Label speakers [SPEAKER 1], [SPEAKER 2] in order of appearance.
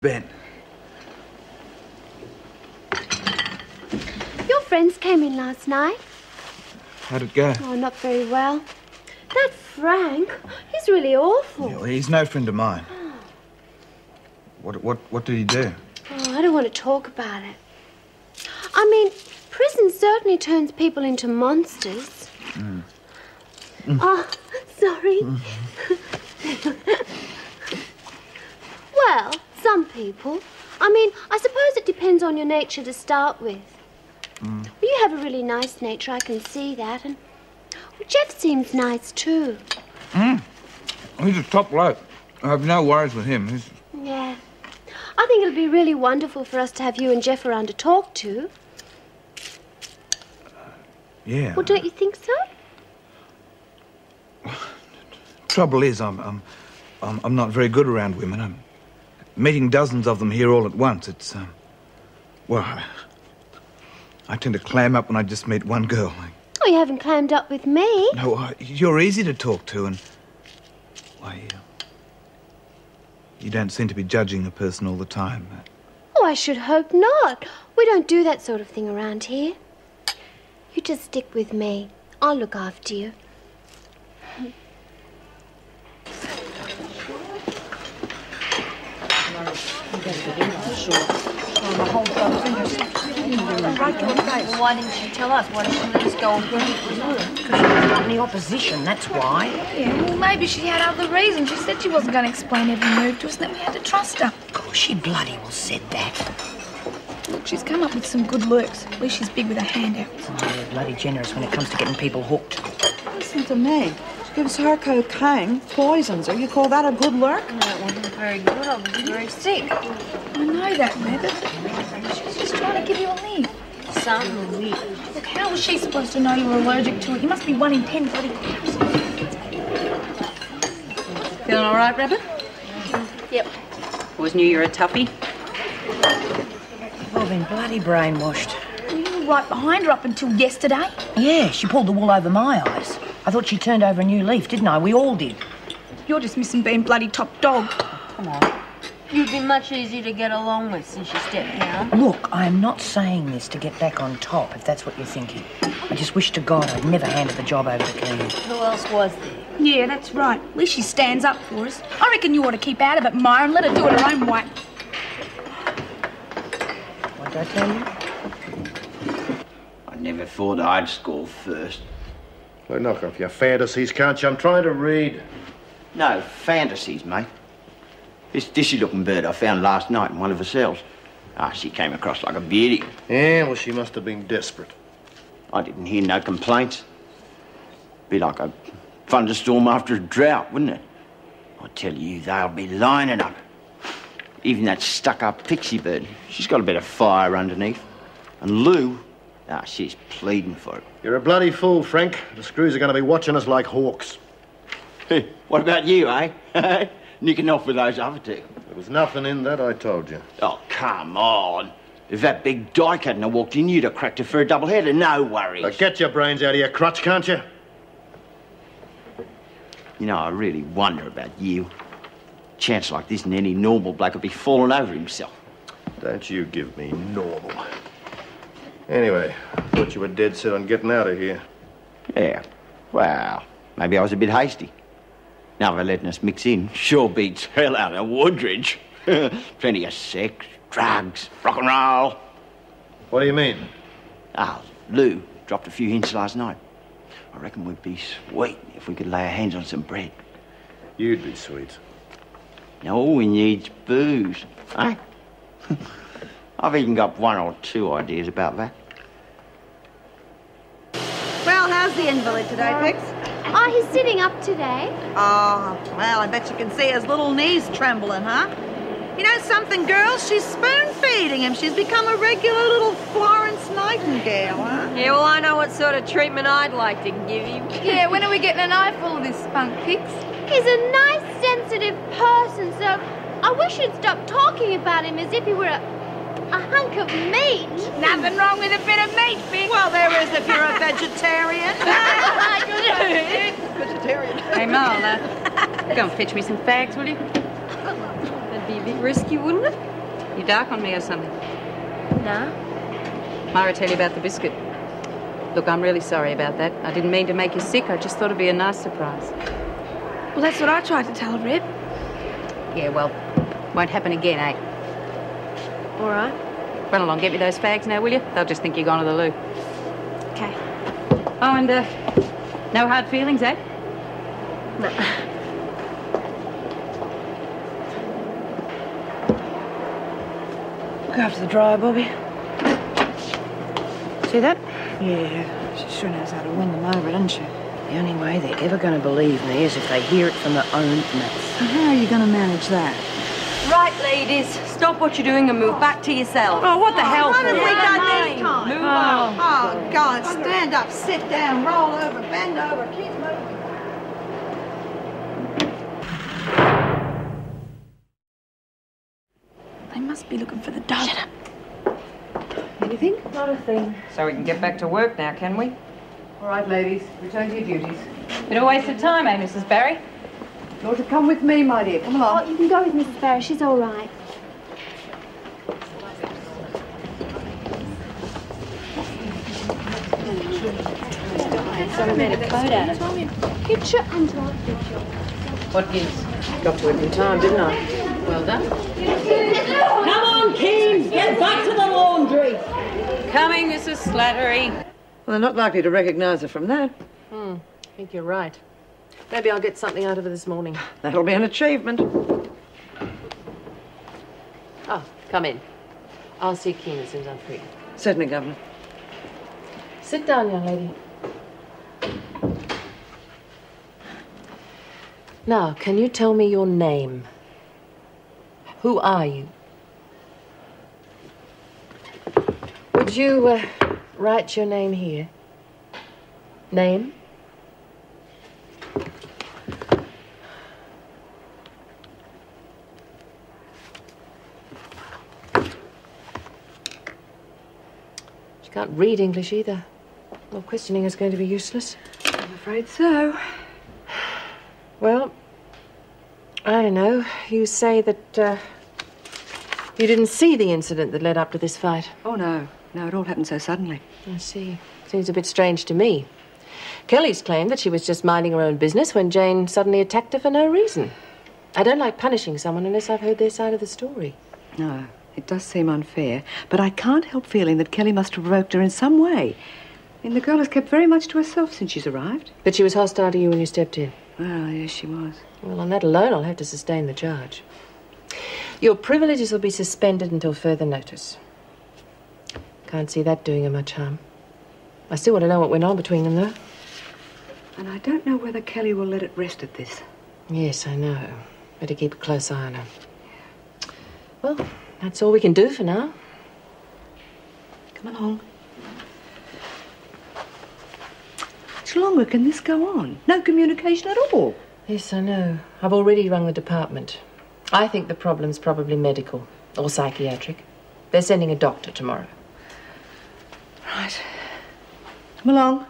[SPEAKER 1] Ben.
[SPEAKER 2] Your friends came in last night.
[SPEAKER 1] How'd it go?
[SPEAKER 2] Oh, not very well. That Frank, he's really awful.
[SPEAKER 1] Yeah, well, he's no friend of mine. What did he do?
[SPEAKER 2] Oh, I don't want to talk about it. I mean, prison certainly turns people into monsters. Oh, sorry. Well, some people. I mean, I suppose it depends on your nature to start with. Well, you have a really nice nature, I can see that. And well, Jeff seems nice too.
[SPEAKER 1] He's a top bloke. I have no worries with him.
[SPEAKER 2] Yeah. I think it'll be really wonderful for us to have you and Jeff around to talk to.
[SPEAKER 1] Yeah.
[SPEAKER 2] Well, don't you think so?
[SPEAKER 1] Trouble is, I'm not very good around women. I'm meeting dozens of them here all at once. It's well, I tend to clam up when I just meet one girl.
[SPEAKER 2] Oh, you haven't clammed up with me.
[SPEAKER 1] No, you're easy to talk to, and why, you don't seem to be judging a person all the time.
[SPEAKER 2] Oh, I should hope not. We don't do that sort of thing around here. You just stick with me. I'll look after you.
[SPEAKER 3] Why didn't she tell us? Why didn't she let us go and bring it with her?
[SPEAKER 4] Because she was not in the opposition, that's why.
[SPEAKER 3] Yeah, well, maybe she had other reasons. She said she wasn't going to explain every move to us, and that we had to trust her.
[SPEAKER 4] Of course she bloody well said that.
[SPEAKER 3] Look, she's come up with some good lurks. At least she's big with her handouts.
[SPEAKER 4] Oh, you're bloody generous when it comes to getting people hooked.
[SPEAKER 5] Listen to me. She gives her cocaine, poisons her. You call that a good lurk?
[SPEAKER 3] No, it wasn't very good. I was very sick. I know that, Rabbit. She was just trying to give you a leave.
[SPEAKER 2] Some week.
[SPEAKER 3] Look, how was she supposed to know you were allergic to it? You must be 1 in 10 bloody cops.
[SPEAKER 6] Feeling all right, Rabbit?
[SPEAKER 2] Yep.
[SPEAKER 6] Always knew you were a toughie.
[SPEAKER 4] I've been bloody brainwashed.
[SPEAKER 3] You were right behind her up until yesterday.
[SPEAKER 4] Yeah, she pulled the wool over my eyes. I thought she turned over a new leaf, didn't I? We all did.
[SPEAKER 3] You're just missing being bloody top dog.
[SPEAKER 6] Come on. You'd be much easier to get along with since you stepped down.
[SPEAKER 4] Look, I am not saying this to get back on top, if that's what you're thinking. I just wish to God I'd never handed the job over to Keenan.
[SPEAKER 6] Who else was there?
[SPEAKER 3] Yeah, that's right. At least she stands up for us. I reckon you ought to keep out of it, Myra, and let her do it her own way.
[SPEAKER 4] What did I tell you?
[SPEAKER 7] I never thought I'd score first.
[SPEAKER 8] Well, knock off your fantasies, can't you? I'm trying to read.
[SPEAKER 7] No, fantasies, mate. This dishy-looking bird I found last night in one of her cells. She came across like a beauty.
[SPEAKER 8] Yeah, well, she must have been desperate.
[SPEAKER 7] I didn't hear no complaints. Be like a thunderstorm after a drought, wouldn't it? I tell you, they'll be lining up. Even that stuck-up pixie bird, she's got a bit of fire underneath. And Lou, she's pleading for it.
[SPEAKER 8] You're a bloody fool, Frank. The screws are going to be watching us like hawks.
[SPEAKER 7] Hey, what about you, eh? Nicking off with those other two.
[SPEAKER 8] There was nothing in that, I told you.
[SPEAKER 7] Oh, come on. If that big dyke hadn't have walked in, you'd have cracked her for a double-header. No worries.
[SPEAKER 8] Now get your brains out of your crutch, can't you?
[SPEAKER 7] You know, I really wonder about you. Chance like this and any normal bloke would be falling over himself.
[SPEAKER 8] Don't you give me normal. Anyway, I thought you were dead set on getting out of here.
[SPEAKER 7] Yeah, well, maybe I was a bit hasty. Now they're letting us mix in. Sure beats hell out of Woodridge. Plenty of sex, drugs, rock and roll.
[SPEAKER 8] What do you mean?
[SPEAKER 7] Lou dropped a few hints last night. I reckon we'd be sweet if we could lay our hands on some bread.
[SPEAKER 8] You'd be sweet.
[SPEAKER 7] Now all we need's booze, eh? I've even got 1 or 2 ideas about that.
[SPEAKER 5] Well, how's the invalid today, Pix?
[SPEAKER 2] Oh, he's sitting up today.
[SPEAKER 5] Oh, well, I bet you can see his little knees trembling, huh? You know something, girls? She's spoon-feeding him. She's become a regular little Florence Nightingale, huh?
[SPEAKER 6] Yeah, well, I know what sort of treatment I'd like to give you.
[SPEAKER 3] Yeah, when are we getting an eyeful of this spunk, Pix?
[SPEAKER 2] He's a nice, sensitive person, so I wish you'd stop talking about him as if he were a hunk of meat.
[SPEAKER 3] Nothing wrong with a bit of meat, Pix.
[SPEAKER 5] Well, there is if you're a vegetarian.
[SPEAKER 6] Vegetarian. Hey, Marla, go and fetch me some fags, will you? That'd be a bit risky, wouldn't it?
[SPEAKER 9] You dark on me or something?
[SPEAKER 6] Nah.
[SPEAKER 9] Myra tell you about the biscuit. Look, I'm really sorry about that. I didn't mean to make you sick. I just thought it'd be a nice surprise.
[SPEAKER 3] Well, that's what I tried to tell Rip.
[SPEAKER 9] Yeah, well, won't happen again, eh?
[SPEAKER 6] All right.
[SPEAKER 9] Run along, get me those fags now, will you? They'll just think you're gone to the loo.
[SPEAKER 3] Okay.
[SPEAKER 9] Oh, and, no hard feelings, eh?
[SPEAKER 6] No.
[SPEAKER 4] Look after the dryer, Bobby. See that?
[SPEAKER 3] Yeah, she sure knows how to win them over, doesn't she?
[SPEAKER 4] The only way they're ever going to believe me is if they hear it from their own mouth.
[SPEAKER 3] So how are you going to manage that?
[SPEAKER 6] Right, ladies, stop what you're doing and move back to yourselves.
[SPEAKER 5] Oh, what the hell? What have we done this
[SPEAKER 6] Move
[SPEAKER 5] time?
[SPEAKER 6] on.
[SPEAKER 5] Oh, God, stand up, sit down, roll over, bend over, keep moving.
[SPEAKER 3] They must be looking for the dog. Shut up.
[SPEAKER 4] Anything?
[SPEAKER 6] Not a thing.
[SPEAKER 10] So we can get back to work now, can we?
[SPEAKER 11] All right, ladies, return to your duties.
[SPEAKER 9] Bit of a waste of time, eh, Mrs. Barry?
[SPEAKER 11] You're to come with me, my dear. Come along.
[SPEAKER 2] Oh, you can go with Mrs. Barry. She's all right.
[SPEAKER 6] Someone made a boat out of it.
[SPEAKER 2] Picture and picture.
[SPEAKER 10] What gives? Got to it in time, didn't I?
[SPEAKER 9] Well done.
[SPEAKER 6] Come on, Keen. Get back to the laundry.
[SPEAKER 9] Coming, Mrs. Slattery.
[SPEAKER 11] Well, they're not likely to recognise her from that.
[SPEAKER 10] I think you're right. Maybe I'll get something out of her this morning.
[SPEAKER 11] That'll be an achievement.
[SPEAKER 10] Oh, come in. I'll see Keen as soon as I'm free.
[SPEAKER 11] Certainly, Governor.
[SPEAKER 10] Sit down, young lady. Now, can you tell me your name? Who are you? Would you write your name here? Name? She can't read English either. Well, questioning is going to be useless.
[SPEAKER 11] I'm afraid so.
[SPEAKER 10] Well, I don't know. You say that you didn't see the incident that led up to this fight.
[SPEAKER 11] Oh, no. No, it all happened so suddenly.
[SPEAKER 10] I see. Seems a bit strange to me. Kelly's claimed that she was just minding her own business when Jane suddenly attacked her for no reason. I don't like punishing someone unless I've heard their side of the story.
[SPEAKER 11] No, it does seem unfair, but I can't help feeling that Kelly must have provoked her in some way. I mean, the girl has kept very much to herself since she's arrived.
[SPEAKER 10] But she was hostile to you when you stepped in.
[SPEAKER 11] Well, yes, she was.
[SPEAKER 10] Well, on that alone, I'll have to sustain the charge. Your privileges will be suspended until further notice. Can't see that doing her much harm. I still want to know what went on between them, though.
[SPEAKER 11] And I don't know whether Kelly will let it rest at this.
[SPEAKER 10] Yes, I know. Better keep a close eye on her. Well, that's all we can do for now.
[SPEAKER 11] Come along. How much longer can this go on? No communication at all.
[SPEAKER 10] Yes, I know. I've already rung the department. I think the problem's probably medical or psychiatric. They're sending a doctor tomorrow.
[SPEAKER 11] Right. Come along.